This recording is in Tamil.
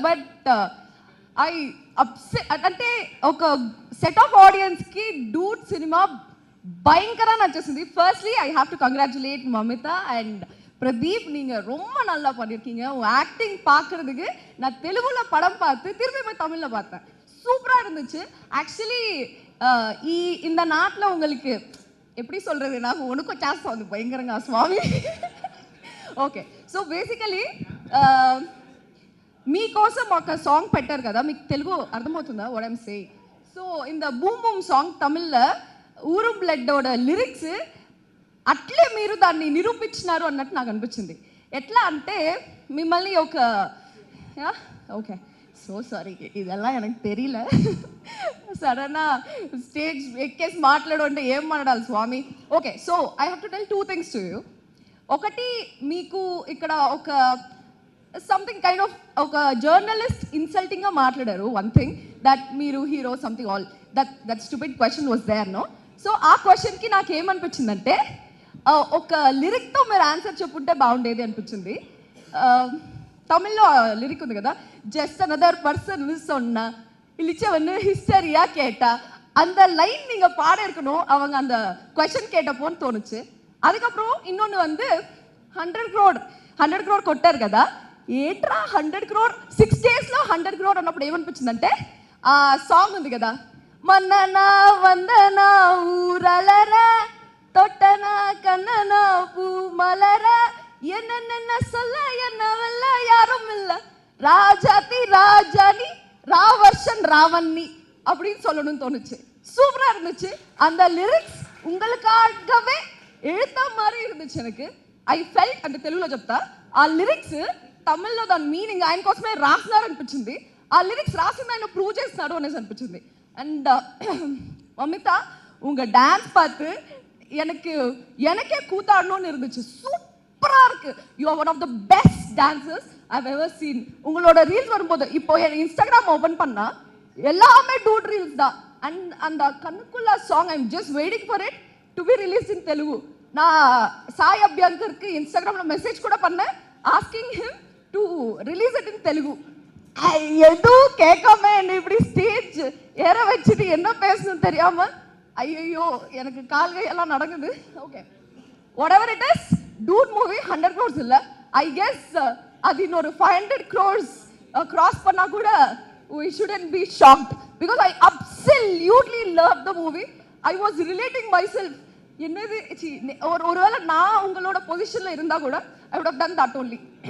బట్ ఐ అంటే ఒక సెట్ ఆఫ్ ఆడియన్స్కి డూడ్ సినిమా பயங்கரா நடிச்சிருந்தது. Firstly I have to congratulate Mamitha and Pradeep. நீங்கள் ரொம்ப நல்லா பண்ணியிருக்கீங்க. உங்கள் ஆக்டிங் பார்க்குறதுக்கு நான் தெலுங்குல படம் பார்த்து திரும்பி போய் தமிழில் பார்த்தேன். சூப்பராக இருந்துச்சு. ஆக்சுவலி இந்த நாட்டில் உங்களுக்கு எப்படி சொல்கிறது, నాకు వణుకు చేస్తుంది భయంకరంగా స్వామి. ఓకే, సో బేసికలీ మీకోసం ఒక సాంగ్ పెట్టారు కదా, మీకు తెలుగు అర్థమవుతుందా వాట్ ఐమ్ సేయింగ్? సో இந்த బూమ్ బూమ్ సాంగ్ తమిళ్లో ఊరు బ్లడ్డోட లిరిక్స్ అట్లే మీరు దాన్ని నిరూపించినారు అన్నట్టు నాకు అనిపించింది. ఎట్లా అంటే మిమ్మల్ని ఒక ఓకే సో సారీ இதெல்லாம் எனக்கு தெரியல. సడనా స్టేజ్ ఎక్కేసి మాట్లాడు అంటే ఏం మాట్లాడాలి స్వామి. Okay, so I have to tell 2 things to you. ఒకటి, మీకు ఇక్కడ ఒక సంథింగ్ కైండ్ ఆఫ్ ఒక జర్నలిస్ట్ ఇన్సల్టింగ్గా మాట్లాడారు. వన్ థింగ్ దట్ మీరు hero something all that stupid question was there no. So ఆ క్వశ్చన్కి నాకు ఏమనిపించిందంటే ఒక లిరిక్తో మీరు ఆన్సర్ చెప్పుంటే బాగుండేది అనిపించింది. தமிழில் லிரிக் ఉంది కదా, ஜஸ்ட் அனதர் பர்சன் சொன்னா இழிச்சவன்னு ஹிஸ்டரியா கேட்டா, அந்த லைன் நீங்கள் பாட இருக்கணும் அவங்க அந்த கொஷன் கேட்டப்போன்னு தோணுச்சு. அதுக்கப்புறம் இன்னொன்று வந்து 100 crore కొట్టారు కదా, ఏట్రా 100 crore 6 daysలో 100 crore అన్నప్పుడు ఏమనిపించిందంటే ఆ సాంగ్ ఉంది కదా, మన్ననా వందనా ఊరలరా தொட்டனா கண்ணனா பூ மலர என்னென்ன சொல்ல என்னவல்ல யாரும் இல்ல ராஜாதி ராஜானி ராவர்ஷன் ராவண்ணி அப்படின்னு சொல்லணும்னு தோணுச்சு. சூப்பரா இருந்துச்சு. அந்த லிரிக்ஸ் உங்களுக்காகவே எழுத்த மாதிரி இருந்துச்சு. எனக்கு ఐ ఫెల్ట్ అంటే తెలుగులో చెప్తా, ఆ లిరిక్స్ తమిళ్లో దాని మీనింగ్ ఆయన కోసమే రాసినారు అనిపించింది. ఆ లిరిక్స్ రాసింది ఆయన ప్రూవ్ చేస్తున్నాడు అనేసి అనిపించింది. అండ్ మమితా உங்க டான்ஸ் பார்த்து எனக்கே கூத்தாடணும்னு இருந்துச்சு. சூப்பராக இருக்கு. You are one of the best dancers I've ever seen. உங்களோட ரீல்ஸ் வரும்போது இப்போ இன்ஸ்டாகிராம் ஓப்பன் பண்ணா எல்லாமே டூட் ரீல்ஸ் தான். அண்ட் அந்த கண்ணுக்குள்ள song I am just waiting for it to be release இன் தெலுங்கு. நான் சாய் அபியங்கருக்கு இன்ஸ்டாகிராமில் மெசேஜ் கூட பண்ணேன் asking him to release it in Telugu. எதுவும் கேட்காம என்னை இப்படி ஸ்டேஜ் ஏற வச்சுட்டு என்ன பேசணும்னு தெரியாமல் ஐயோ எனக்கு கால்கள் எல்லாம் நடக்குது. Okay, what ever it is, dude movie 100 crores இல்லை, ஐ கெஸ் அது இன்னொரு 500 crores கிராஸ் பண்ணா கூட we shouldn't be shocked because I absolutely loved the movie. I was relating myself. என்னது ஒருவேளை நான் உங்களோட பொசிஷன்ல இருந்தா கூட I would have done that only.